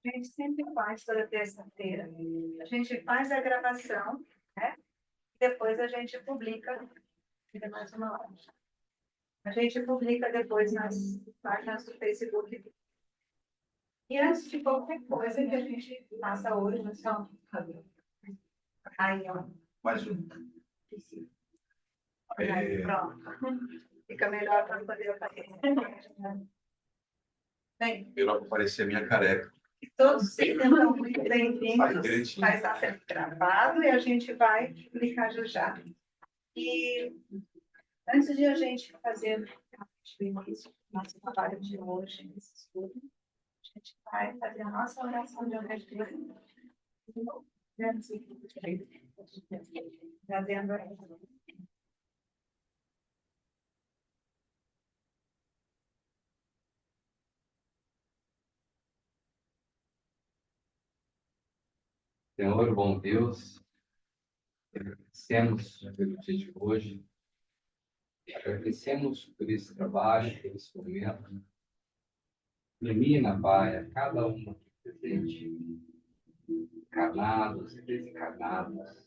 A gente sempre faz toda terça-feira. A gente faz a gravação, né? Depois a gente publica. Fica mais uma hora. A gente publica depois nas páginas do Facebook. E antes de qualquer coisa que a gente faça hoje, nós só. Aí, ó. Mais um. Pronto. Fica melhor para poder aparecer. Bem, Melhor para aparecer a minha careca. todos sejam muito bem-vindos. Vai estar sendo gravado e a gente vai publicar já. E antes de a gente fazer o início do nosso trabalho de hoje, nesse estudo, a gente vai fazer a nossa oração de abertura. Trazendo a Senhor, bom Deus, agradecemos pelo dia de hoje, agradecemos por esse trabalho, por esse momento. Ilumina, Pai, a cada um aqui presente, encarnados e desencarnados,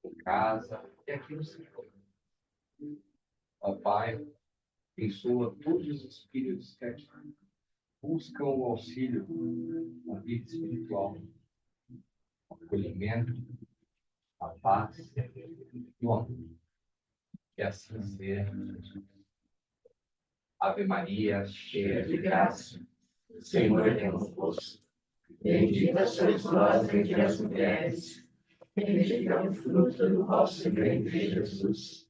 em casa e aqui no Senhor. Ó Pai, abençoa todos os espíritos que aqui buscam o auxílio na vida espiritual, o acolhimento, a paz e o amor. Que assim seja. Ave Maria, cheia de graça, o Senhor é convosco. Bendita sois vós entre as mulheres, bendito é o fruto do vosso ventre, Jesus.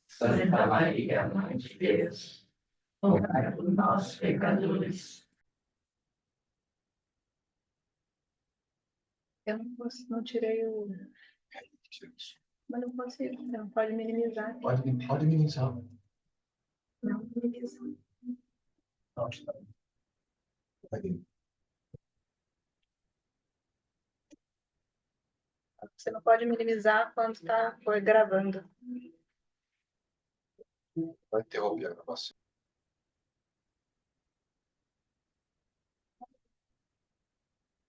Santa Maria, Mãe de Deus, rogai por nós, pecadores. Eu não tirei o. Mas não consigo, não. Pode minimizar. Pode minimizar. Não, minimiza. Você não pode minimizar quando está gravando. Vai interromper a gravação.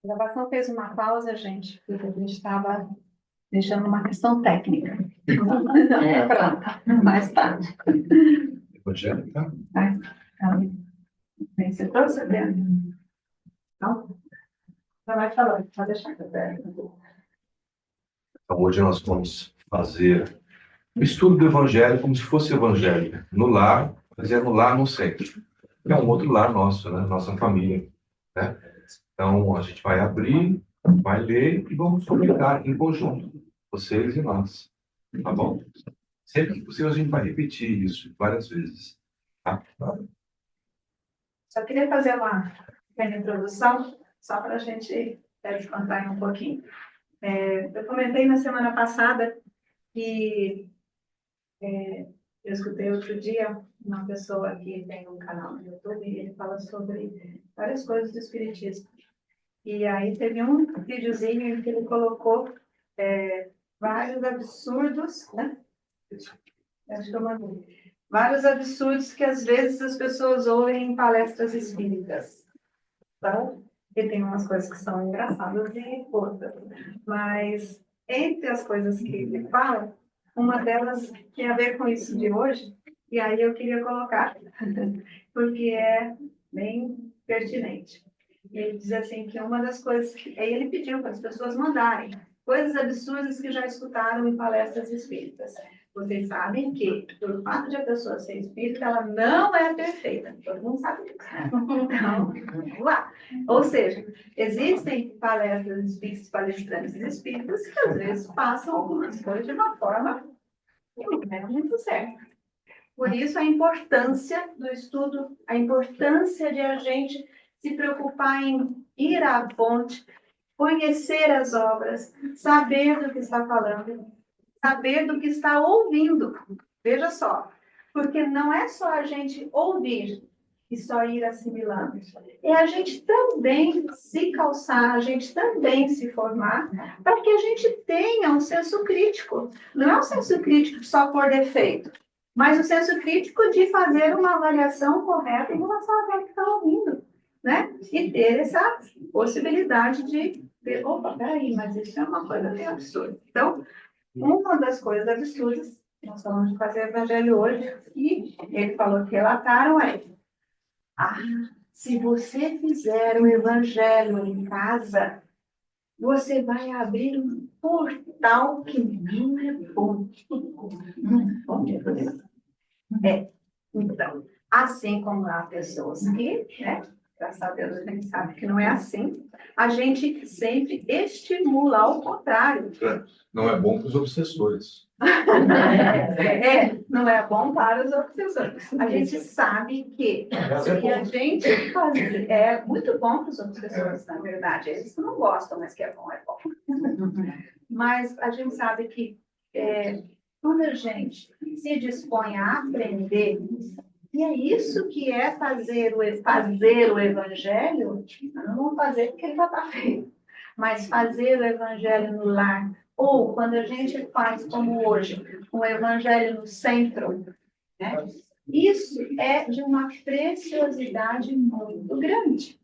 A gravação fez uma pausa, gente, porque a gente estava deixando uma questão técnica. Pronto, mais tarde. Evangelho, tá? Você trouxe, Adriana? Não? Não vai falando, pode deixar que eu pego. Então, hoje nós vamos fazer o estudo do Evangelho como se fosse Evangelho. No lar, mas é no lar, no centro. É um outro lar nosso, né? Nossa família. Né? Então, a gente vai abrir, vai ler e vamos publicar em conjunto, vocês e nós. Tá bom? Sempre que possível, a gente vai repetir isso várias vezes. Tá? Só queria fazer uma pequena introdução, só para a gente descontar um pouquinho. Eu comentei na semana passada que eu escutei outro dia uma pessoa que tem um canal no YouTube e ele fala sobre várias coisas do espiritismo. E aí teve um videozinho em que ele colocou vários absurdos, né? Acho que eu mandei. Vários absurdos que às vezes as pessoas ouvem em palestras espíritas. Então, e tem umas coisas que são engraçadas e outras. Mas entre as coisas que ele fala, uma delas tem a ver com isso de hoje, e aí eu queria colocar, porque é bem pertinente. Ele diz assim que uma das coisas que... Aí ele pediu para as pessoas mandarem coisas absurdas que já escutaram em palestras espíritas. Vocês sabem que, pelo fato de a pessoa ser espírita, ela não é perfeita. Todo mundo sabe disso. Então, vamos lá. Ou seja, existem palestras espíritas, palestrantes espíritas que às vezes passam algumas coisas de uma forma que não é muito certa. Por isso, a importância do estudo, a importância de a gente se preocupar em ir à fonte, conhecer as obras, saber do que está falando, saber do que está ouvindo. Veja só, porque não é só a gente ouvir e só ir assimilando. É a gente também se calçar, a gente também se formar, para que a gente tenha um senso crítico. Não é um senso crítico só por defeito, mas o senso crítico de fazer uma avaliação correta em relação ao que está ouvindo, né? E ter possibilidade de ver, opa, peraí, mas isso é uma coisa meio absurda. Então, uma das coisas absurdas, nós falamos de fazer evangelho hoje, e ele falou que relataram ah, se você fizer o evangelho em casa, você vai abrir um portal que não é bom. Não é bom, meu Deus. Então, assim como há pessoas que, né, graças a Deus a gente sabe que não é assim, a gente sempre estimula ao contrário. Não é bom para os obsessores. Não é bom para os obsessores. A gente sabe que se a gente fazer, é muito bom para os obsessores, na verdade. Eles não gostam, mas que é bom, é bom. Mas a gente sabe que quando a gente se dispõe a aprender, e é isso que é fazer o evangelho, não vamos fazer porque ele já está feito, mas fazer o evangelho no lar, ou quando a gente faz, como hoje, o evangelho no centro, né? Isso é de uma preciosidade muito grande,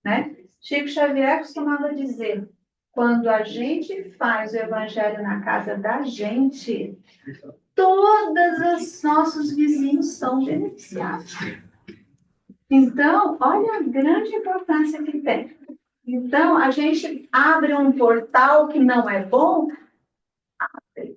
né? Chico Xavier costumava dizer, quando a gente faz o evangelho na casa da gente, todos os nossos vizinhos são beneficiados. Então, olha a grande importância que tem. Então, a gente abre um portal que não é bom,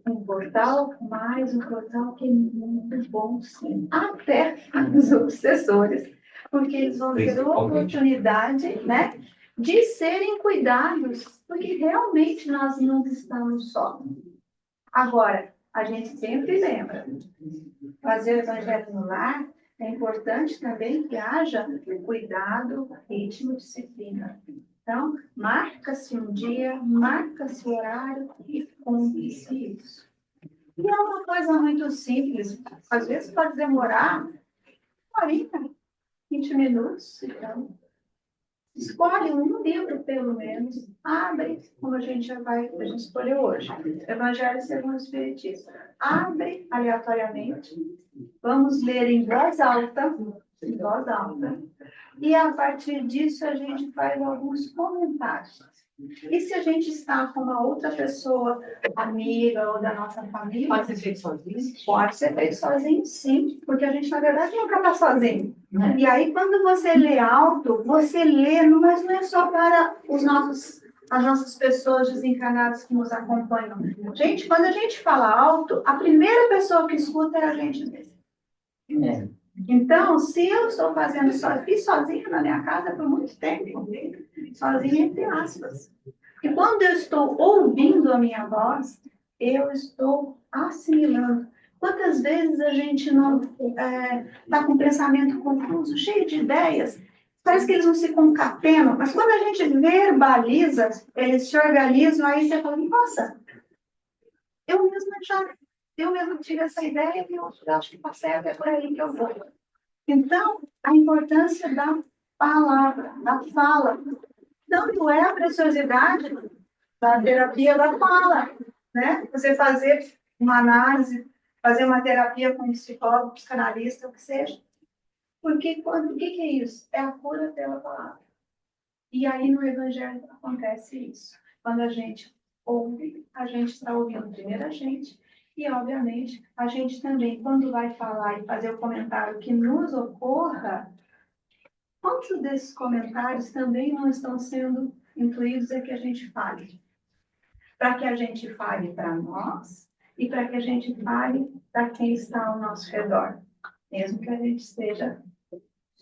um portal, mas um portal que é muito bom, sim. Até para os obsessores, porque eles vão ter oportunidade, né, de serem cuidados, porque realmente nós não estamos só. Agora, a gente sempre lembra, fazer o evangelho no lar é importante também que haja cuidado, ritmo, disciplina. Então, marca-se um dia, marca-se o horário e cumpre-se isso. E é uma coisa muito simples, às vezes pode demorar 40, 20 minutos, então. Escolhe um livro, pelo menos, abre, como a gente escolheu hoje, Evangelho segundo o Espiritismo. Abre aleatoriamente, vamos ler em voz alta, e a partir disso a gente faz alguns comentários. E se a gente está com uma outra pessoa, amiga ou da nossa família... Pode ser feito sozinho? Pode ser feito sozinho, sim, porque a gente, na verdade, nunca está sozinho. E aí, quando você lê alto, você lê, mas não é só para as nossas pessoas desencarnadas que nos acompanham. Gente, quando a gente fala alto, a primeira pessoa que escuta é a gente mesma. Então, se eu estou fazendo sozinha na minha casa por muito tempo, sozinha entre aspas. E quando eu estou ouvindo a minha voz, eu estou assimilando. Quantas vezes a gente não está com um pensamento confuso, cheio de ideias, parece que eles não se concatenam, mas quando a gente verbaliza, eles se organizam, aí você fala, nossa, eu mesmo tive essa ideia e eu acho que está certo, é por aí que eu vou. Então, a importância da palavra, da fala, tanto é a preciosidade da terapia da fala, né? Você fazer uma análise, fazer uma terapia com um psicólogo, psicanalista, o que seja. Porque o que é isso? É a cura pela palavra. E aí no Evangelho acontece isso. Quando a gente ouve, a gente está ouvindo primeiro a gente, e obviamente a gente também, quando vai falar e fazer o comentário que nos ocorra, quantos desses comentários também não estão sendo incluídos é que a gente fale? Para que a gente fale para nós e para que a gente fale para quem está ao nosso redor, mesmo que a gente esteja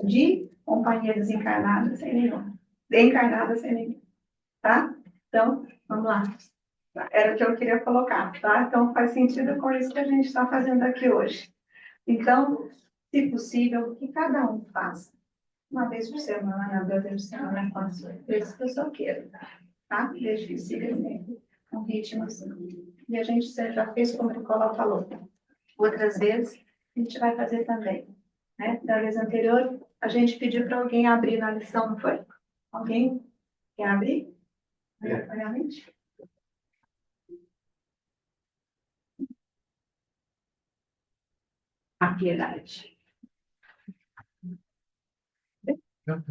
de companhia desencarnada sem nenhum, encarnada sem nenhum, tá? Então, vamos lá. Era o que eu queria colocar, tá? Então, faz sentido com isso que a gente está fazendo aqui hoje. Então, se possível, que cada um faça uma vez por semana, 2 vezes por semana, quantas vezes que eu só queira, tá? Desde que siga um ritmo assim. E a gente já fez como o Nicolau falou. Outras vezes, a gente vai fazer também, né? Da vez anterior, a gente pediu para alguém abrir na lição, não foi? Alguém quer abrir? Aleatoriamente? A piedade. Não,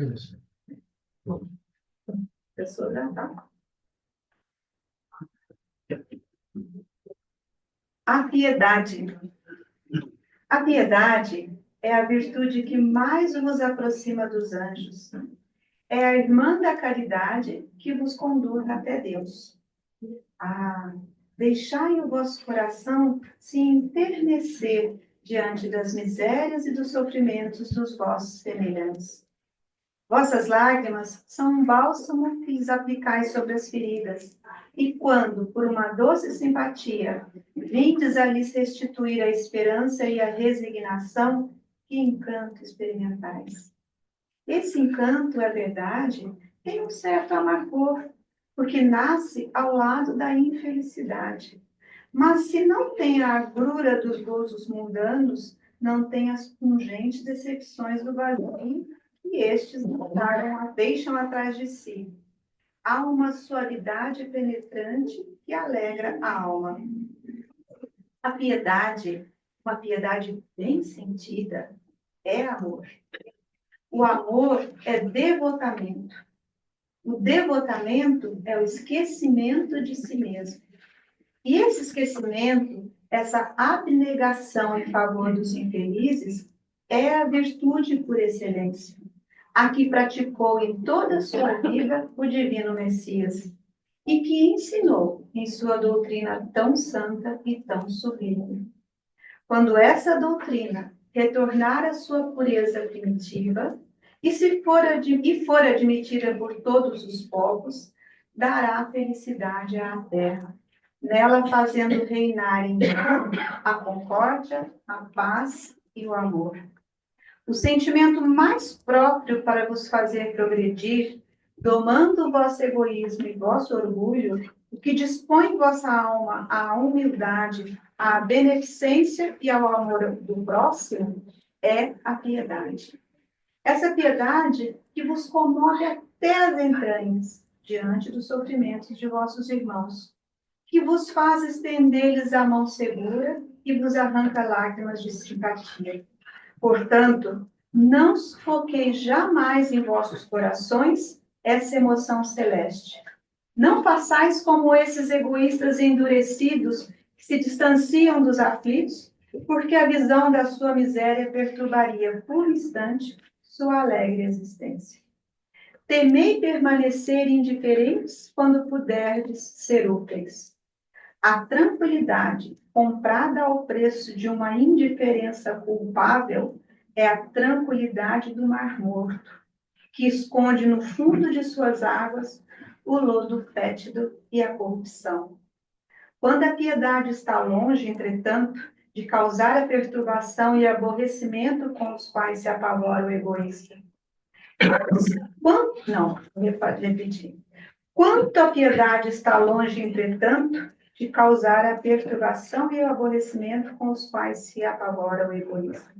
professora, tá? A piedade. A piedade é a virtude que mais vos aproxima dos anjos. É a irmã da caridade que vos conduz até Deus. Ah, deixai o vosso coração se enternecer diante das misérias e dos sofrimentos dos vossos semelhantes. Vossas lágrimas são um bálsamo que lhes aplicais sobre as feridas, e quando, por uma doce simpatia, vindes a lhes restituir a esperança e a resignação, que encanto experimentais. Esse encanto, é verdade, tem um certo amargor, porque nasce ao lado da infelicidade. Mas se não tem a agrura dos gozos mundanos, não tem as pungentes decepções do vazio, e estes deixam atrás de si. Há uma suavidade penetrante que alegra a alma. A piedade, uma piedade bem sentida, é amor. O amor é devotamento. O devotamento é o esquecimento de si mesmo. E esse esquecimento, essa abnegação em favor dos infelizes, é a virtude por excelência, a que praticou em toda a sua vida o divino Messias, e que ensinou em sua doutrina tão santa e tão sublime. Quando essa doutrina retornar à sua pureza primitiva, for admitida por todos os povos, dará felicidade à terra, nela fazendo reinar em a concórdia, a paz e o amor. O sentimento mais próprio para vos fazer progredir, domando o vosso egoísmo e vosso orgulho, o que dispõe vossa alma à humildade, à beneficência e ao amor do próximo, é a piedade. Essa piedade que vos comove até as entranhas, diante dos sofrimentos de vossos irmãos, que vos faz estender-lhes a mão segura e vos arranca lágrimas de simpatia. Portanto, não sufoqueis jamais em vossos corações essa emoção celeste. Não façais como esses egoístas endurecidos que se distanciam dos aflitos, porque a visão da sua miséria perturbaria por um instante sua alegre existência. Temei permanecer indiferentes quando puderdes ser úteis. A tranquilidade, comprada ao preço de uma indiferença culpável, é a tranquilidade do mar morto, que esconde no fundo de suas águas o lodo fétido e a corrupção. Quando a piedade está longe, entretanto, de causar a perturbação e aborrecimento com os quais se apavora o egoísta. Repetir. Quanto a piedade está longe, entretanto, de causar a perturbação e o aborrecimento com os quais se apavora o egoísmo.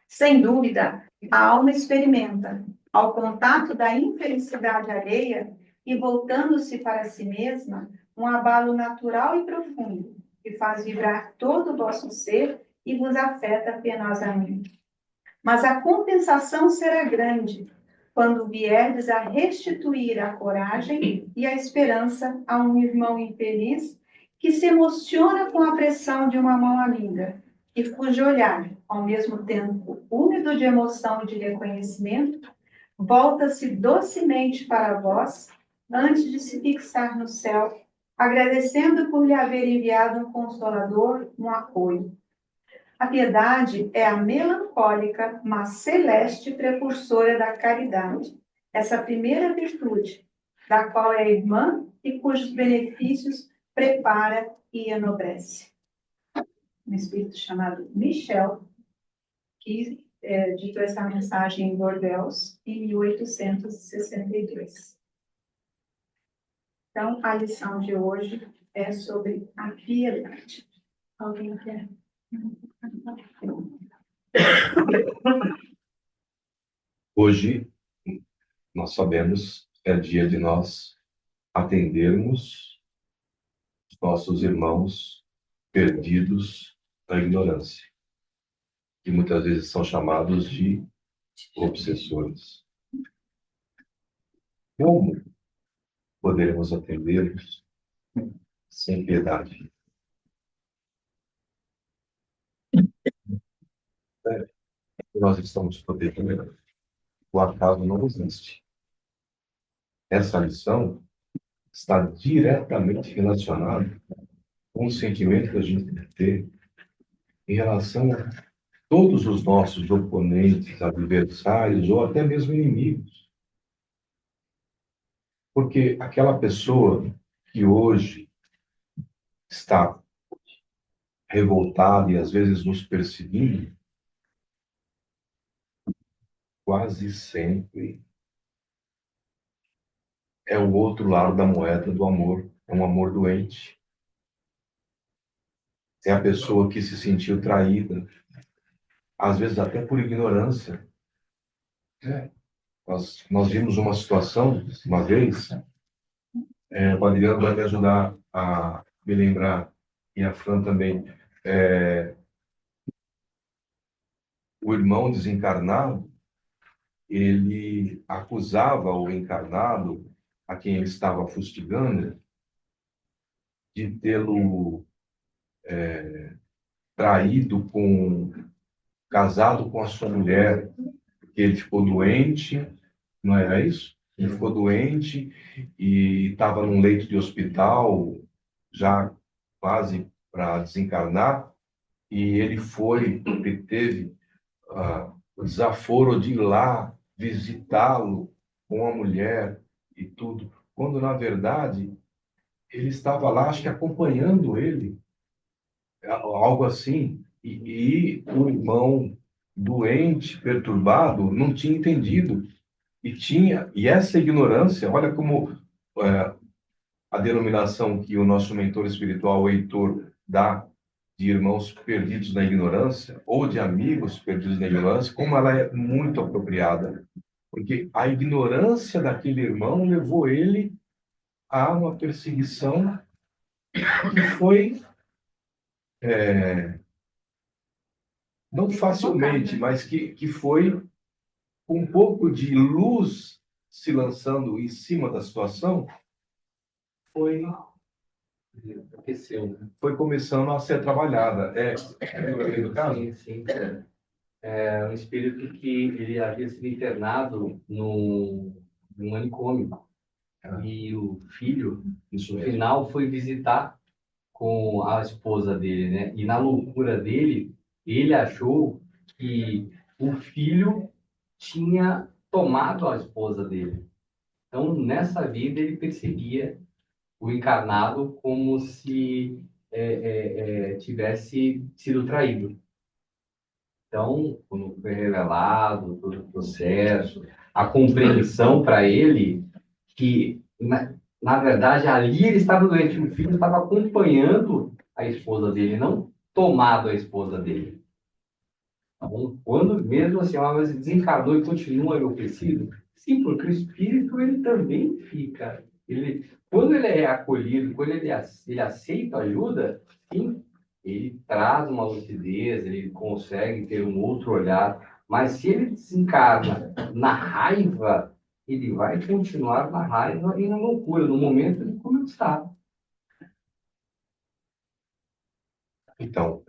Sem dúvida, a alma experimenta, ao contato da infelicidade alheia e voltando-se para si mesma, um abalo natural e profundo, que faz vibrar todo o vosso ser e vos afeta penosamente. Mas a compensação será grande, quando vierdes a restituir a coragem e a esperança a um irmão infeliz que se emociona com a pressão de uma mão amiga e cujo olhar, ao mesmo tempo úmido de emoção e de reconhecimento, volta-se docemente para vós antes de se fixar no céu, agradecendo por lhe haver enviado um consolador, um apoio. A piedade é a melancólica, mas celeste precursora da caridade. Essa primeira virtude, da qual é irmã e cujos benefícios prepara e enobrece. Um espírito chamado Michel, que ditou essa mensagem em Bordeaux em 1862. Então, a lição de hoje é sobre a piedade. Alguém quer? Hoje, nós sabemos, é dia de nós atendermos os nossos irmãos perdidos na ignorância, que muitas vezes são chamados de obsessores. Como poderemos atendê-los sem piedade. Nós estamos protegendo, o acaso não existe. Essa lição está diretamente relacionada com o sentimento que a gente deve ter em relação a todos os nossos oponentes, adversários ou até mesmo inimigos. Porque aquela pessoa que hoje está revoltada e às vezes nos perseguindo, quase sempre é o outro lado da moeda do amor, é um amor doente. É a pessoa que se sentiu traída, às vezes até por ignorância. Nós vimos uma situação, uma vez, o Adriano vai me ajudar a me lembrar, e a Fran também, o irmão desencarnado, ele acusava o encarnado, a quem ele estava fustigando, de tê-lo traído casado com a sua mulher, porque ele ficou doente, não era isso? Ele ficou doente e estava num leito de hospital, já quase para desencarnar, e ele teve o desaforo de ir lá visitá-lo com a mulher e tudo, quando na verdade ele estava lá, acho que acompanhando ele, algo assim, e o irmão doente, perturbado, não tinha entendido. E essa ignorância, olha como é, a denominação que o nosso mentor espiritual, o Heitor, dá de irmãos perdidos na ignorância, ou de amigos perdidos na ignorância, como ela é muito apropriada. Porque a ignorância daquele irmão levou ele a uma perseguição que foi, não facilmente, mas que foi com um pouco de luz se lançando em cima da situação, foi Aqueceu, né? foi começando a ser trabalhada. No caso? Sim, sim. É um espírito que ele havia sido internado num manicômio. E o filho, Isso no mesmo. final, foi visitar com a esposa dele, né? E na loucura dele, ele achou que o filho tinha tomado a esposa dele. Então, nessa vida, ele percebia o encarnado como se tivesse sido traído. Então, quando foi revelado todo o processo, a compreensão para ele que, na verdade, ali ele estava doente, o filho estava acompanhando a esposa dele, não tomado a esposa dele. Tá bom? Quando mesmo assim, mas desencarnou e continua enlouquecido, sim, porque o espírito ele também fica. Quando ele é acolhido, quando ele aceita ajuda, sim, ele traz uma lucidez, ele consegue ter um outro olhar. Mas se ele desencarna na raiva, ele vai continuar na raiva e na loucura, no momento como ele está. Então,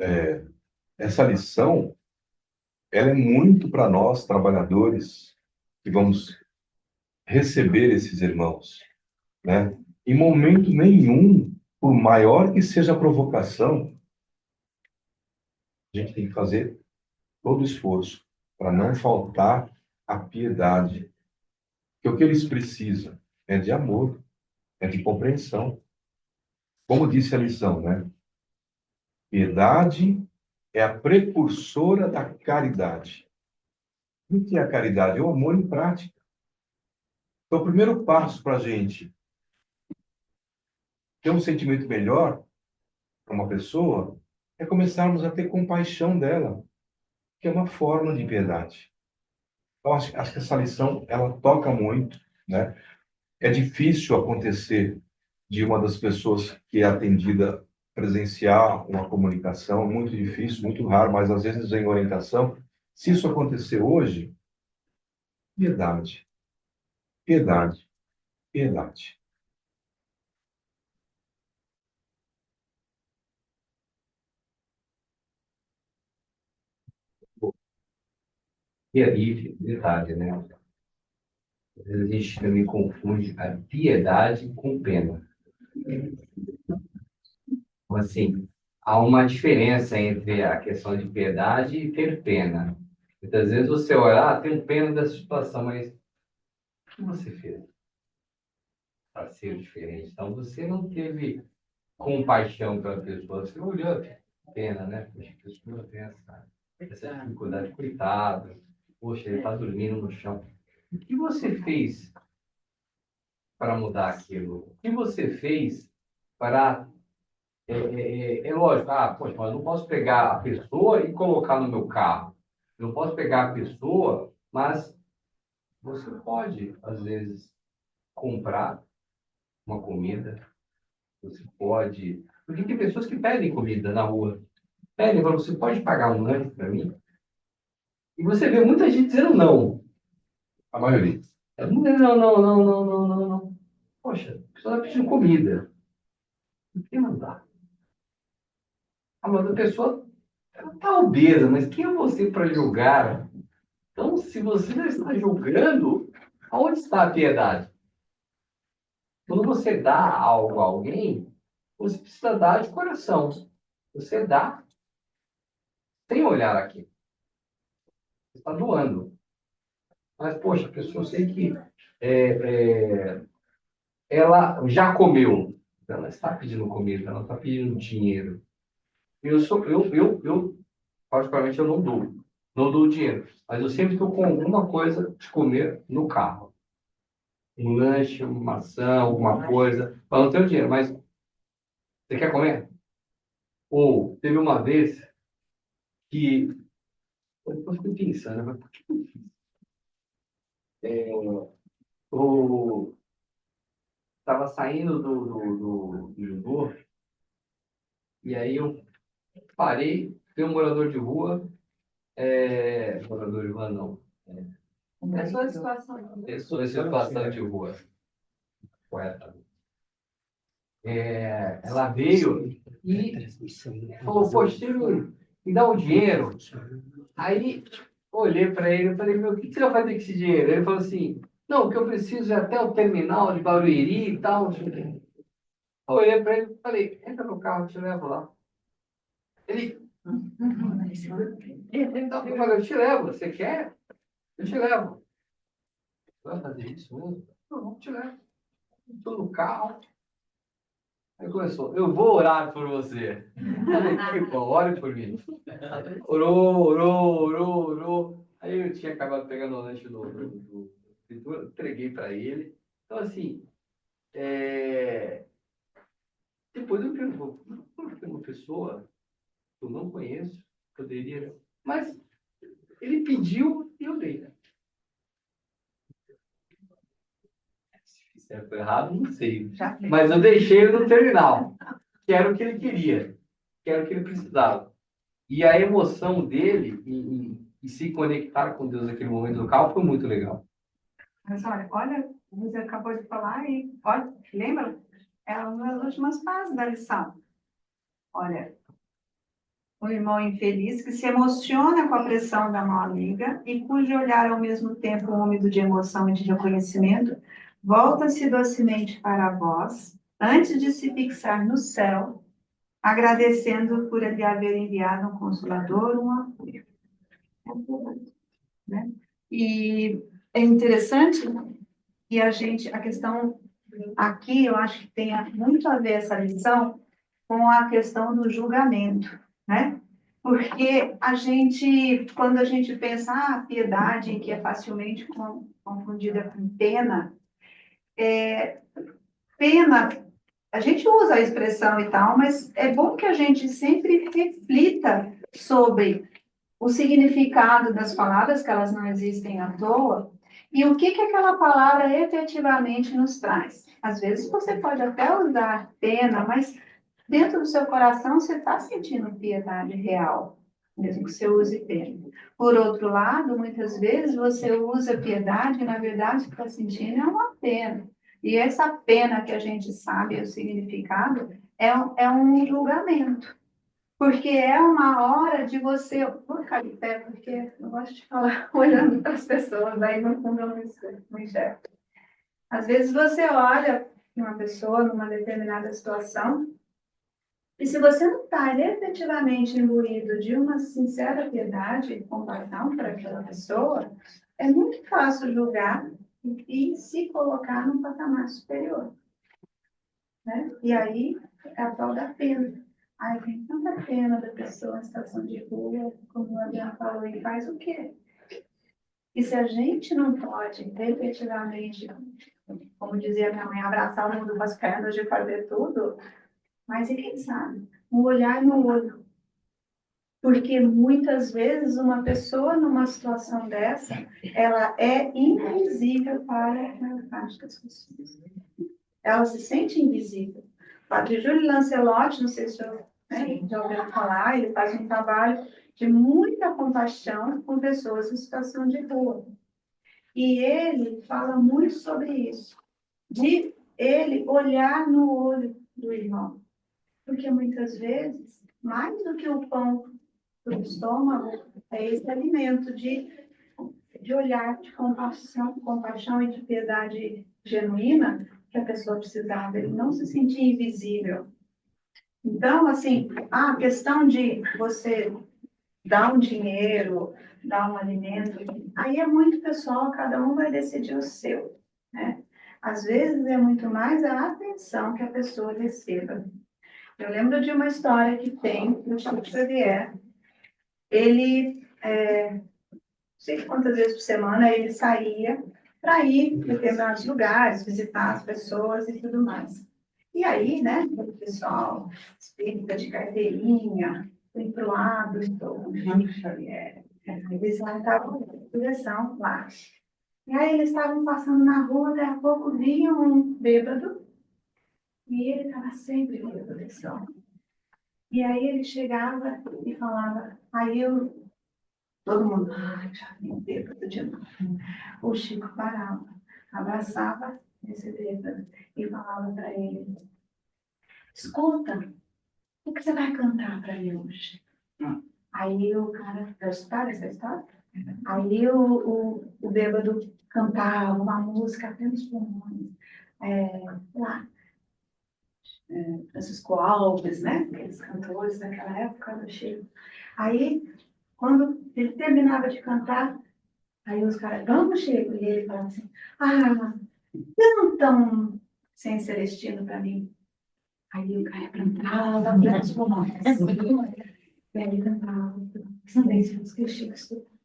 essa lição, ela é muito para nós, trabalhadores, que vamos receber esses irmãos, né? Em momento nenhum, por maior que seja a provocação, a gente tem que fazer todo o esforço para não faltar a piedade. Porque o que eles precisam é de amor, é de compreensão. Como disse a lição, né? Piedade é a precursora da caridade. O que é a caridade? É o amor em prática. Então, o primeiro passo para a gente ter um sentimento melhor para uma pessoa é começarmos a ter compaixão dela, que é uma forma de piedade. Então, acho que essa lição, ela toca muito, né? É difícil acontecer de uma das pessoas que é atendida presenciar uma comunicação, muito difícil, muito raro, mas às vezes em orientação. Se isso acontecer hoje, piedade, piedade, piedade. E aí, detalhe, né? Às vezes a gente também confunde a piedade com pena. Então, assim, há uma diferença entre a questão de piedade e ter pena. Muitas vezes você olha, tenho pena dessa situação, mas o que você fez para ser diferente? Então, você não teve compaixão pela pessoa, você olhou, pena, né? Poxa, a pessoa tem essa dificuldade, coitado. Poxa, ele está dormindo no chão. O que você fez para mudar aquilo? O que você fez para. É lógico, poxa, mas eu não posso pegar a pessoa e colocar no meu carro. Eu não posso pegar a pessoa, mas você pode, às vezes, comprar uma comida. Você pode. Porque tem pessoas que pedem comida na rua. Pedem, falam, você pode pagar um lanche para mim? E você vê muita gente dizendo não. A maioria. Não, não, não, não, não, não, não, não. Poxa, a pessoa está pedindo comida. Por que não dá? Mas a pessoa está obesa, mas quem é você para julgar? Então, se você não está julgando, aonde está a piedade? Quando você dá algo a alguém, você precisa dar de coração. Você dá sem olhar aqui. Você está doando. Mas, poxa, a pessoa eu sei que ela já comeu. Ela está pedindo comida, ela está pedindo dinheiro. Eu particularmente, eu não dou. Não dou dinheiro. Mas eu sempre estou com alguma coisa de comer no carro. Um lanche, uma maçã, alguma coisa. Eu não tenho dinheiro, mas você quer comer? Ou teve uma vez que eu fiquei pensando, mas por que eu fiz? Eu estava saindo do judô e aí eu parei, tem um morador de rua, morador de rua não, Pessoa em situação. pessoa em situação de rua, poeta. Ela veio e falou, poxa, você me dá um dinheiro. Aí olhei para ele e falei, meu, o que você vai fazer com esse dinheiro? Ele falou assim, não, o que eu preciso é até o terminal de Barueri e tal. Eu olhei para ele e falei, entra no carro, eu te levo lá. Ele, então, eu falei, eu te levo, você quer? Eu te levo. Você vai fazer isso mesmo? Não, te levo. Estou no carro. Aí começou, eu vou orar por você. Eu falei, que bom, ore por mim. Orou, orou, orou, orou. Aí eu tinha acabado pegando o lanche do escritor, entreguei para ele. Então, assim, depois eu pergunto, por que uma pessoa que eu não conheço poderia. Mas ele pediu e eu dei. Se fizer errado, não sei. Mas eu deixei ele no terminal, que era o que ele queria, que era o que ele precisava. E a emoção dele em se conectar com Deus naquele momento do carro foi muito legal. Mas olha, você acabou de falar e olha, lembra? É uma das últimas frases da lição. Olha, o irmão infeliz que se emociona com a pressão da mão amiga e cujo olhar ao mesmo tempo úmido de emoção e de reconhecimento, volta-se docemente para vós, antes de se fixar no céu, agradecendo por lhe haver enviado um consolador, um apoio. Né? E é interessante que a questão aqui, eu acho que tem muito a ver essa lição com a questão do julgamento, né? Porque quando a gente pensa, piedade, que é facilmente confundida com pena, pena, a gente usa a expressão e tal, mas é bom que a gente sempre reflita sobre o significado das palavras, que elas não existem à toa, e o que aquela palavra efetivamente nos traz. Às vezes você pode até usar pena, mas dentro do seu coração você está sentindo piedade real, mesmo que você use pena. Por outro lado, muitas vezes você usa piedade e, na verdade, o que está sentindo é uma pena. E essa pena que a gente sabe o significado é um julgamento. Porque é uma hora de você. Vou ficar de pé, porque eu gosto de falar olhando para as pessoas, aí no fundo eu não enxergo. Às vezes você olha uma pessoa numa determinada situação, e se você não está efetivamente imbuído de uma sincera piedade e compaixão para aquela pessoa, é muito fácil julgar e se colocar num patamar superior, né? E aí é a tal da pena. Ai, tem tanta pena da pessoa em situação de rua, como o Adriano falou, e faz o quê? E se a gente não pode efetivamente, como dizia minha mãe, abraçar o mundo com as pernas de fazer tudo, mas e quem sabe? Um olhar no olho. Porque muitas vezes uma pessoa numa situação dessa, ela é invisível para a maior parte das pessoas. Ela se sente invisível. O Padre Júlio Lancelotti, não sei se já ouviram falar, ele faz um trabalho de muita compaixão com pessoas em situação de rua. E ele fala muito sobre isso, de ele olhar no olho do irmão. Porque muitas vezes, mais do que o pão do estômago, é esse alimento de olhar, de compaixão e de piedade genuína que a pessoa precisava. Ele não se sentia invisível. Então, assim, a questão de você dar um dinheiro, dar um alimento, aí é muito pessoal, cada um vai decidir o seu, né? Às vezes é muito mais a atenção que a pessoa receba. Eu lembro de uma história que tem no Chico Xavier. Ele, não sei quantas vezes por semana, ele saía para ir em determinados lugares, visitar as pessoas e tudo mais. E aí, né, o pessoal, espírita de carteirinha, foi pro lado, então, Chico Xavier, eles lá estavam em direção lá. E aí eles estavam passando na rua, daqui a pouco vinha um bêbado, e ele estava sempre com proteção. E aí ele chegava e falava, todo mundo, ai, já vi um bêbado de novo. O Chico parava, abraçava esse bêbado e falava para ele, escuta, o que você vai cantar para mim hoje? Aí o cara, já escutaram essa história? Aí o bêbado cantava uma música até nos pulmões, lá, Francisco Alves, né? Aqueles cantores daquela época do Chico. Aí, quando ele terminava de cantar, aí os caras, vamos, Chico, e ele falava assim, canta um sem Celestino para mim. Aí o cara cantava, apenas pulmões. E aí ele cantava, silêncio, que o Chico escutava.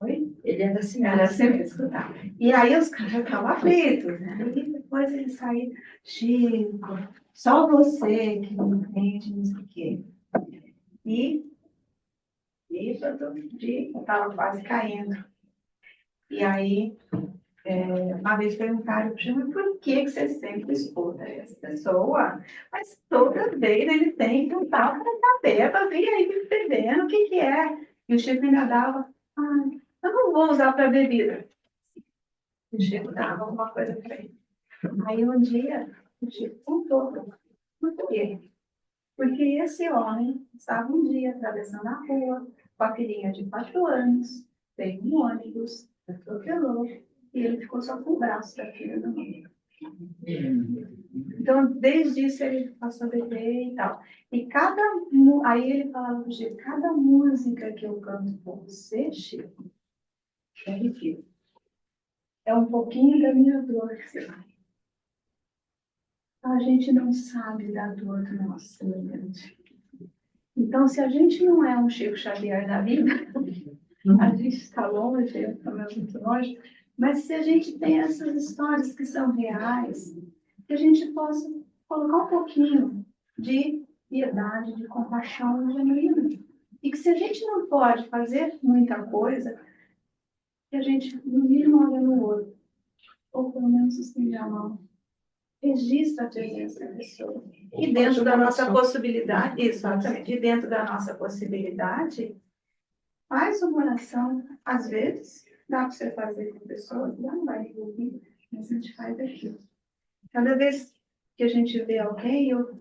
Oi? Ele era assim, era sempre escutar. E aí os caras ficavam aflitos, né? E depois ele saía, Chico, só você que não entende, não sei o quê. E estava quase caindo. E aí, uma vez perguntaram para ele, por que você sempre escuta essa pessoa? Mas toda vez ele tem que cantar para estar bêbado, e aí bebendo, o que é? E o Chico ainda dava, eu não vou usar para bebida. O Chico dava alguma coisa para ele. Aí um dia, o Chico contou por quê? Porque esse homem estava um dia atravessando a rua com a filhinha de 4 anos, veio um ônibus, atropelou, e ele ficou só com o braço da filha no meio. Então, desde isso, ele passou a beber e tal. E aí ele falava pro Chico, cada música que eu canto por você, Chico, é arrepio. É um pouquinho da minha dor que você vai. A gente não sabe da dor do nosso semelhante. Então, se a gente não é um Chico Xavier da vida, a gente está longe, estamos muito longe, mas se a gente tem essas histórias que são reais, que a gente possa colocar um pouquinho de piedade, de compaixão genuína. E que se a gente não pode fazer muita coisa, que a gente, no mínimo, olha no olho, ou pelo menos estende a mão. Registra a presença da pessoa. E dentro da nossa possibilidade, exatamente, e dentro da nossa possibilidade, faz uma oração. Às vezes, dá para você fazer com pessoas, não vai ouvir, mas a gente faz aquilo. Cada vez que a gente vê alguém, eu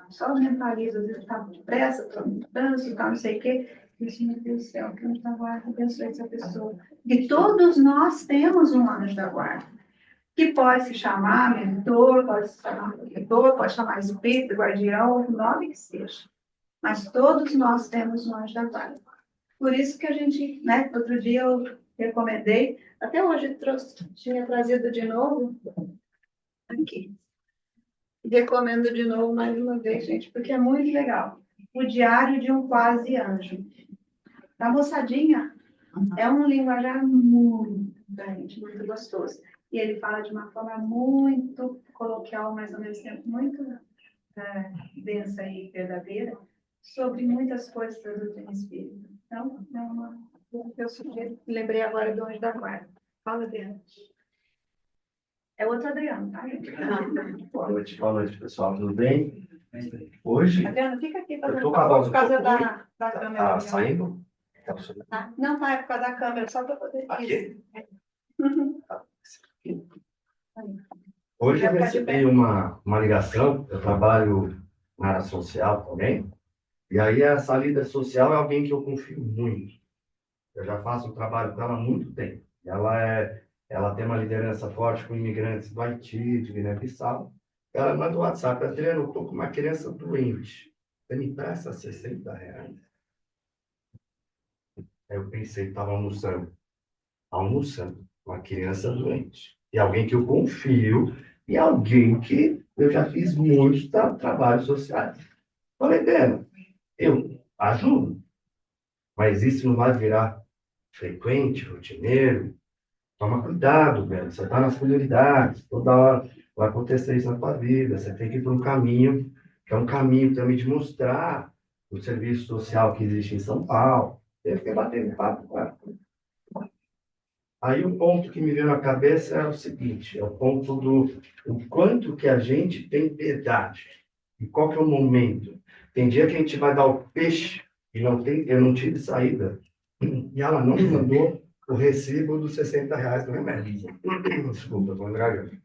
só mentalizo, às vezes está depressa, estou no trânsito, tá, não sei o quê. E assim, meu Deus do céu, que anjo da guarda abençoe essa pessoa. E todos nós temos um anjo da guarda, que pode se chamar mentor, pode se chamar protetor, pode chamar espírito, guardião, o nome que seja. Mas todos nós temos um anjo da guarda. Por isso que a gente, né, outro dia eu recomendei, até hoje tinha trazido de novo, aqui. Recomendo de novo mais uma vez, gente, porque é muito legal. O Diário de um Quase Anjo. Da moçadinha, é um linguajar muito diferente, muito gostoso. E ele fala de uma forma muito coloquial, mas ao mesmo tempo muito densa e verdadeira, sobre muitas coisas da doutrina espírita. Então, é uma eu sugiro. Lembrei agora do Anjo da Guarda. Fala, Adriano. É outro Adriano, tá? Boa noite, pessoal. Tudo bem? Hoje, Adriano, fica aqui eu tô com a voz por causa um pouco ruim. da câmera. Tá saindo? Tá? Não, tá, é por causa da câmera, só para poder. Aqui? Uhum. Hoje eu recebi uma ligação, eu trabalho na área social também, e aí essa líder social é alguém que eu confio muito. Eu já faço o trabalho com ela há muito tempo. Ela tem uma liderança forte com imigrantes do Haiti, de Guiné-Bissau. Ela manda o WhatsApp, Adriano, eu estou com uma criança doente. Você me empresta R$ 60? Aí eu pensei, estava almoçando, uma criança doente. E alguém que eu confio, e alguém que eu já fiz muitos trabalhos sociais. Falei, Breno, eu ajudo, mas isso não vai virar frequente, rotineiro. Toma cuidado, Breno, você está nas prioridades, toda hora vai acontecer isso na tua vida, você tem que ir por um caminho, que é um caminho também de mostrar o serviço social que existe em São Paulo. Eu fiquei batendo papo com ela. Aí o ponto que me veio na cabeça é o seguinte, é o ponto o quanto que a gente tem piedade. E qual que é o momento? Tem dia que a gente vai dar o peixe e eu não tive saída. E ela não me mandou o recibo dos R$ 60 do remédio. Desculpa, estou engasgando.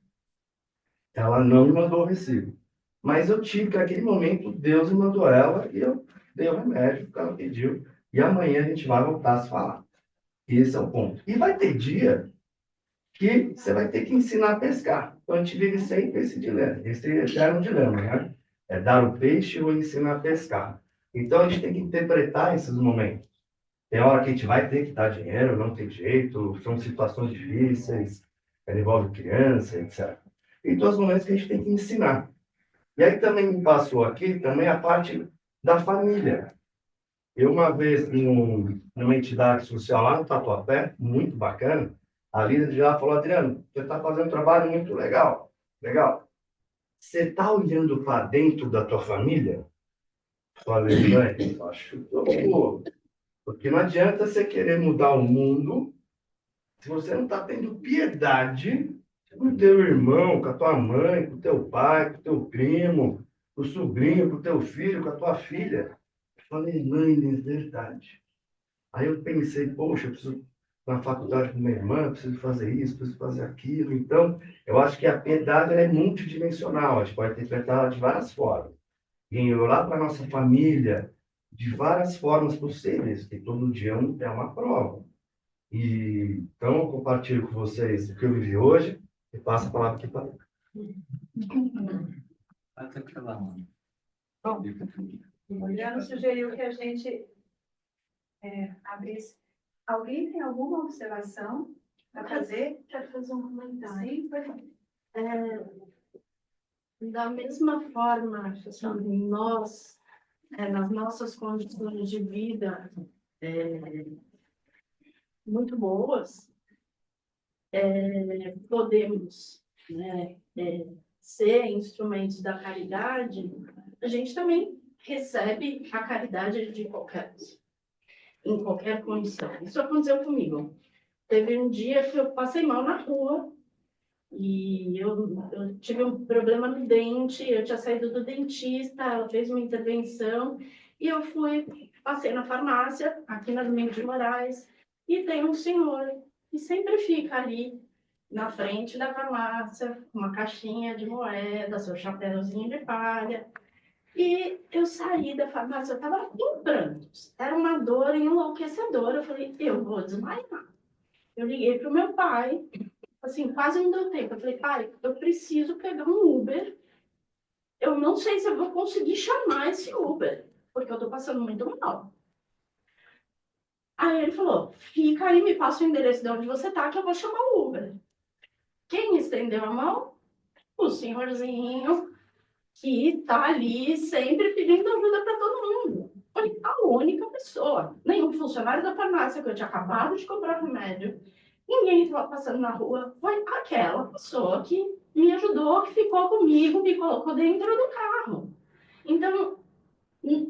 Ela não me mandou o recibo. Mas eu tive que, naquele momento, Deus me mandou ela e eu dei o remédio que ela pediu. E amanhã a gente vai voltar a se falar. Esse é o ponto. E vai ter dia que você vai ter que ensinar a pescar. Então, a gente vive sempre esse dilema, esse eterno dilema, né? É dar o peixe ou ensinar a pescar. Então, a gente tem que interpretar esses momentos. Tem hora que a gente vai ter que dar dinheiro, não tem jeito, são situações difíceis, envolve criança, etc. E todos os momentos que a gente tem que ensinar. E aí também me passou aqui também a parte da família. Eu, uma vez, numa entidade social lá no Tatuapé, muito bacana, a líder de lá falou, Adriano, você está fazendo um trabalho muito legal. Legal. Você está olhando para dentro da tua família? Falei, mãe, acho que estou. Porque não adianta você querer mudar o mundo se você não está tendo piedade com o teu irmão, com a tua mãe, com o teu pai, com o teu primo, com o sobrinho, com o teu filho, com a tua filha. Falei, mãe, é verdade. Aí eu pensei, poxa, eu preciso ir na faculdade com minha irmã, preciso fazer isso, preciso fazer aquilo. Então, eu acho que a piedade ela é multidimensional, a gente pode interpretar ela de várias formas. E olhar para a nossa família de várias formas possíveis, que todo dia é uma prova. E, então, eu compartilho com vocês o que eu vivi hoje e passo a palavra aqui para Até aquela mão. Bom, o Adriano sugeriu que a gente abrisse. Alguém tem alguma observação para fazer? Quero fazer um comentário. Sim, por favor. Da mesma forma, nós, nas nossas condições de vida muito boas, podemos, né, ser instrumentos da caridade, a gente também recebe a caridade em qualquer condição. Isso aconteceu comigo. Teve um dia que eu passei mal na rua, e eu tive um problema no dente, eu tinha saído do dentista, ela fez uma intervenção, e eu passei na farmácia, aqui na Domingos de Moraes, e tem um senhor que sempre fica ali na frente da farmácia, uma caixinha de moeda, seu chapéuzinho de palha. E eu saí da farmácia, eu estava em prantos. Era uma dor enlouquecedora. Eu falei, eu vou desmaiar. Eu liguei para o meu pai, assim, quase não deu tempo. Eu falei, pai, eu preciso pegar um Uber. Eu não sei se eu vou conseguir chamar esse Uber, porque eu estou passando muito mal. Aí ele falou, fica aí, me passa o endereço de onde você está, que eu vou chamar o Uber. Quem estendeu a mão? O senhorzinho que está ali sempre pedindo ajuda para todo mundo. Foi a única pessoa. Nenhum funcionário da farmácia que eu tinha acabado de comprar remédio. Ninguém estava passando na rua. Foi aquela pessoa que me ajudou, que ficou comigo, me colocou dentro do carro. Então,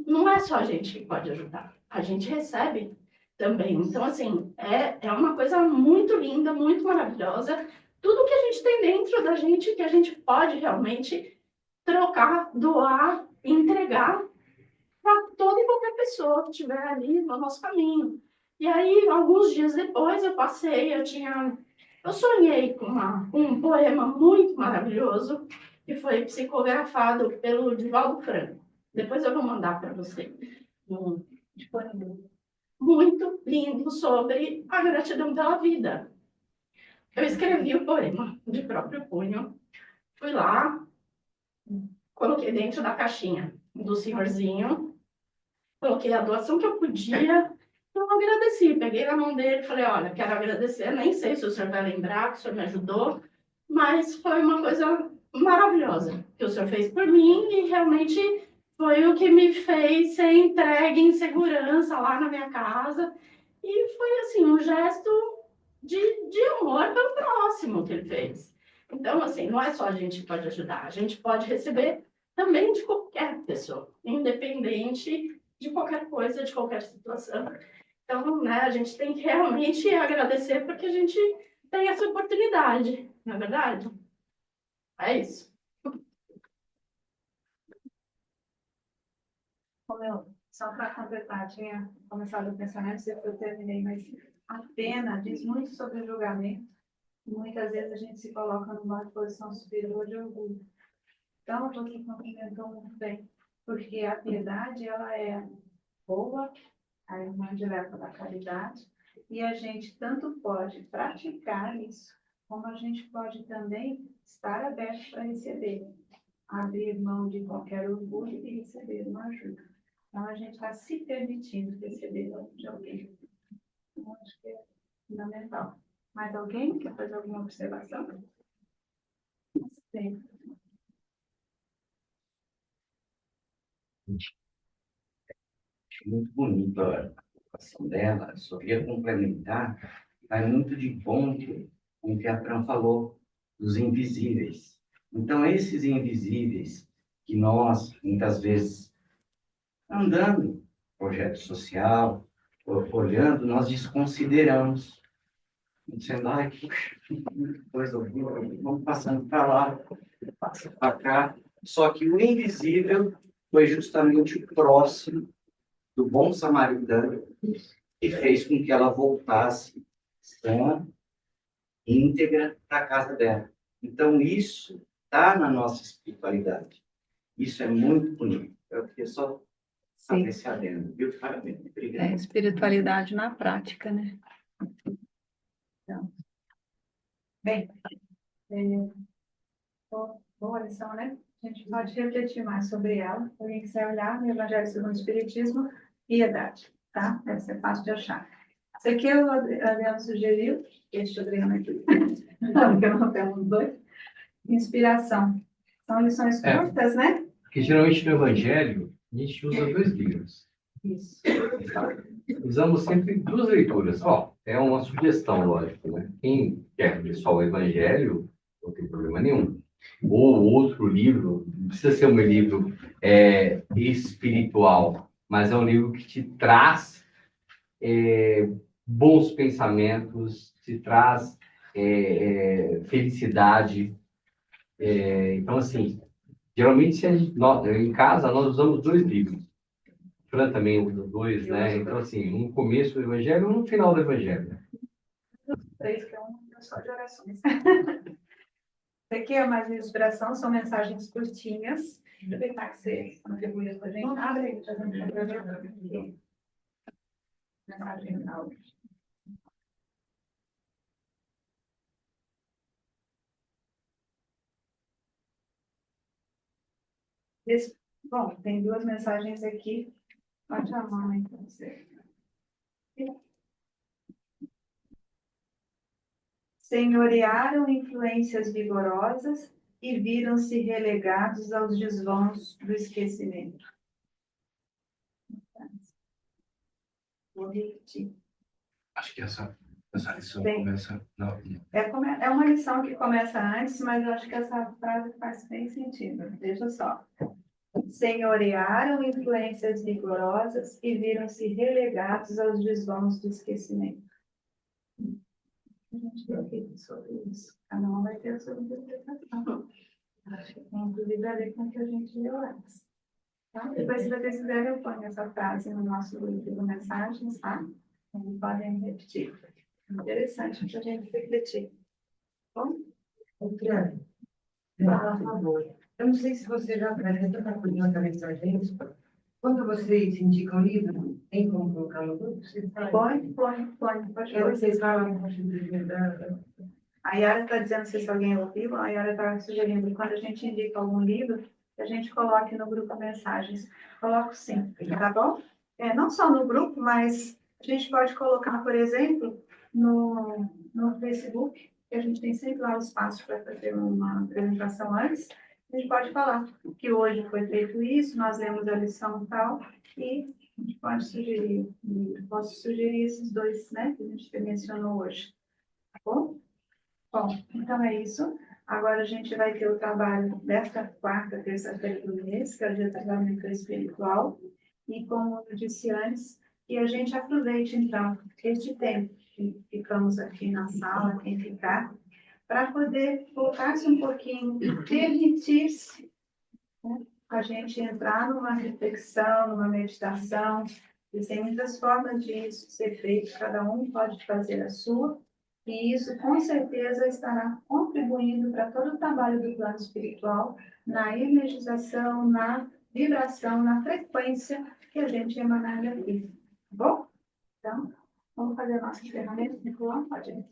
não é só a gente que pode ajudar. A gente recebe também. Então, assim, é uma coisa muito linda, muito maravilhosa. Tudo que a gente tem dentro da gente, que a gente pode realmente trocar, doar, entregar para toda e qualquer pessoa que estiver ali no nosso caminho. E aí, alguns dias depois, eu sonhei com um poema muito maravilhoso que foi psicografado pelo Divaldo Franco. Depois eu vou mandar para você. Um poema muito lindo sobre a gratidão pela vida. Eu escrevi o poema de próprio punho, fui lá, coloquei dentro da caixinha do senhorzinho, coloquei a doação que eu podia, eu agradeci, peguei na mão dele e falei, olha, quero agradecer, nem sei se o senhor vai lembrar que o senhor me ajudou, mas foi uma coisa maravilhosa que o senhor fez por mim e realmente foi o que me fez ser entregue em segurança lá na minha casa. E foi assim, um gesto de amor pelo próximo que ele fez. Então, assim, não é só a gente que pode ajudar, a gente pode receber também de qualquer pessoa, independente de qualquer coisa, de qualquer situação. Então, né, a gente tem que realmente agradecer porque a gente tem essa oportunidade, não é verdade? É isso. Como eu, só para completar, tinha começado o pensamento, depois eu terminei, mas a pena diz muito sobre o julgamento. Muitas vezes a gente se coloca numa posição superior de orgulho. Então, você complementou muito bem, porque a piedade, ela é boa, a irmã direta da caridade, e a gente tanto pode praticar isso, como a gente pode também estar aberto para receber, abrir mão de qualquer orgulho e receber uma ajuda. Então, a gente está se permitindo receber de alguém. Então, acho que é fundamental. Mais alguém quer fazer alguma observação? Sim. Acho muito bonito a colocação dela. Só queria complementar, vai muito de encontro com o que a Fran falou, dos invisíveis. Então, esses invisíveis que nós, muitas vezes, andando, projeto social, olhando, nós desconsideramos. Dizendo, ai, puxa, que coisa horrível, vamos passando para lá, passa para cá. Só que o invisível foi justamente o próximo do bom samaritano que fez com que ela voltasse sã, íntegra para a casa dela. Então, isso está na nossa espiritualidade. Isso é muito bonito. Eu queria só fazer esse adendo. Viu? Parabéns. Obrigado. Espiritualidade na prática, né? Então, bem, boa lição, né? A gente pode refletir mais sobre ela. Alguém quiser olhar no Evangelho segundo o Espiritismo, piedade, tá? Deve ser fácil de achar. Isso aqui o Adriano sugeriu, este Adriano aqui, porque não temos dois. Inspiração. São lições curtas, né? Porque geralmente no Evangelho a gente usa dois livros. Isso. Usamos sempre duas leituras. Ó, é uma sugestão, lógico, né? Quem quer ler só o Evangelho, não tem problema nenhum. Ou outro livro, não precisa ser um livro espiritual, mas é um livro que te traz bons pensamentos, te traz felicidade. Então, assim, geralmente em casa nós usamos dois livros. Fran também usa dois, né? Então, assim, um começo do Evangelho e um final do Evangelho. Três que é um. só de orações. Isso aqui é mais uma inspiração, são mensagens curtinhas. Aproveitar que você contribuiu com a gente. Abre aí, já vamos fazer mensagem final. Bom, tem duas mensagens aqui. Pode a mão aí para você. Senhorearam influências vigorosas e viram-se relegados aos desvãos do esquecimento. Vou repetir. Acho que essa lição Bem, começa. Não, É uma lição que começa antes, mas eu acho que essa frase faz bem sentido. Veja só. Senhorearam influências vigorosas e viram-se relegados aos desvãos do esquecimento. A gente tem aqui sobre isso. Cada um vai ter a sua interpretação. Acho que tem inclusive a ver com o que a gente leu antes. Tá? Depois, se vocês quiserem, eu ponho essa frase no nosso livro de mensagens, tá? Então, podem repetir. Interessante para a gente refletir. Bom? Outra, por favor. Eu não sei se você já apresenta para cuidar da mensagem. Quando vocês indicam livro, tem como colocar no grupo? Põe. Pode pôr. Vocês falam com a A Yara está dizendo se alguém ouviu, a Yara está sugerindo que quando a gente indica algum livro, que a gente coloque no grupo mensagens. Coloco sim, tá bom? Não só no grupo, mas a gente pode colocar, por exemplo, no Facebook, que a gente tem sempre lá o espaço para fazer uma apresentação antes. A gente pode falar que hoje foi feito isso, nós lemos a lição tal, e a gente pode sugerir, posso sugerir esses dois, né, que a gente mencionou hoje. Tá bom? Bom, então é isso. Agora a gente vai ter o trabalho desta quarta, terça-feira do mês, que é o dia do trabalho espiritual. E como eu disse antes, que a gente aproveite, então, este tempo que ficamos aqui na sala, quem ficar, para poder voltar-se um pouquinho e permitir-se, né, a gente entrar numa reflexão, numa meditação. E tem muitas formas de isso ser feito, cada um pode fazer a sua. E isso, com certeza, estará contribuindo para todo o trabalho do plano espiritual, na energização, na vibração, na frequência que a gente emanar daqui. Tá bom? Então, vamos fazer a nossa ferramenta. Nicolau, pode ir.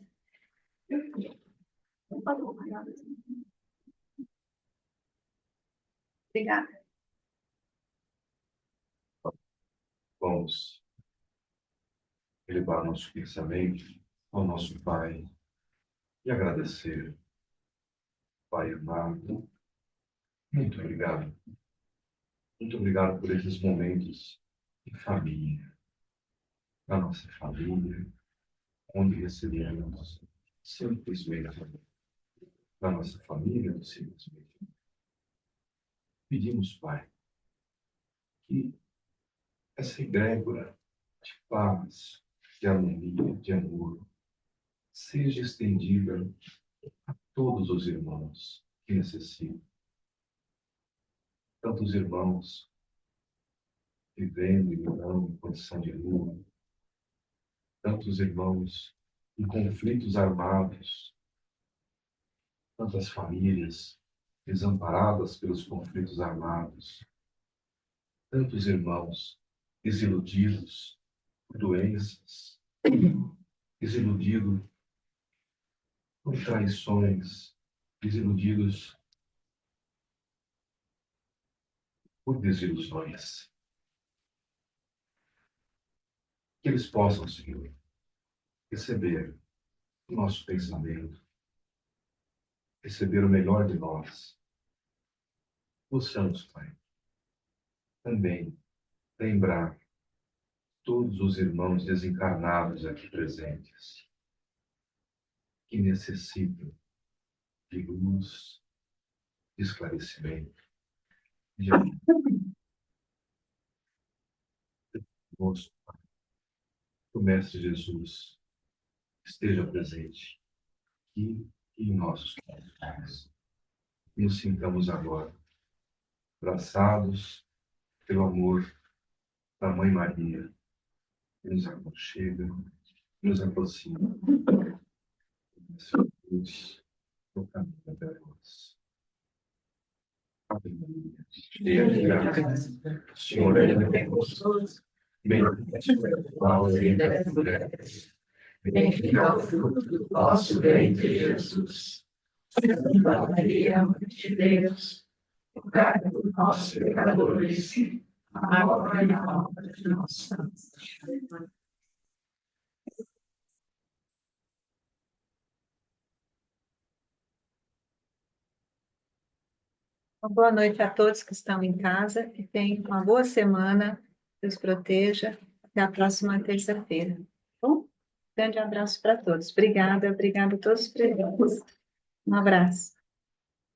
Obrigada. vamos elevar nosso pensamento ao nosso Pai e agradecer. Pai amado, muito obrigado. Muito obrigado por esses momentos de família, da nossa família, onde recebemos simplesmente da nossa família, simplesmente. Pedimos, Pai, que essa egrégora de paz, de harmonia, de amor, seja estendida a todos os irmãos que necessitam. Tantos irmãos vivendo e vivendo em condição de rua, tantos irmãos em conflitos armados, tantas famílias desamparadas pelos conflitos armados, tantos irmãos desiludidos por doenças, desiludidos por traições, desiludidos por desilusões. Que eles possam, Senhor, receber o nosso pensamento, receber o melhor de nós. Possamos, Pai, também lembrar todos os irmãos desencarnados aqui presentes, que necessitam de luz, de esclarecimento, de amor. Nosso Pai, que o Mestre Jesus esteja presente aqui e em nossos corações. Nos sintamos agora abraçados pelo amor da Mãe Maria, que nos aconchega, nos aproxima. Jesus, o caminho delas. Aleluia. Cheia de graça, o Senhor é conosco. Bendita és tu entre as mulheres. Bendito é o fruto do vosso ventre, Jesus. Santa Maria, Mãe de Deus, rogai por nós, pecadores, agora e na hora de nossa morte. Uma boa noite a todos que estão em casa, que tenham uma boa semana, Deus proteja, até a próxima terça-feira. Bom, grande abraço para todos. Obrigada, obrigada a todos os presentes. Um abraço.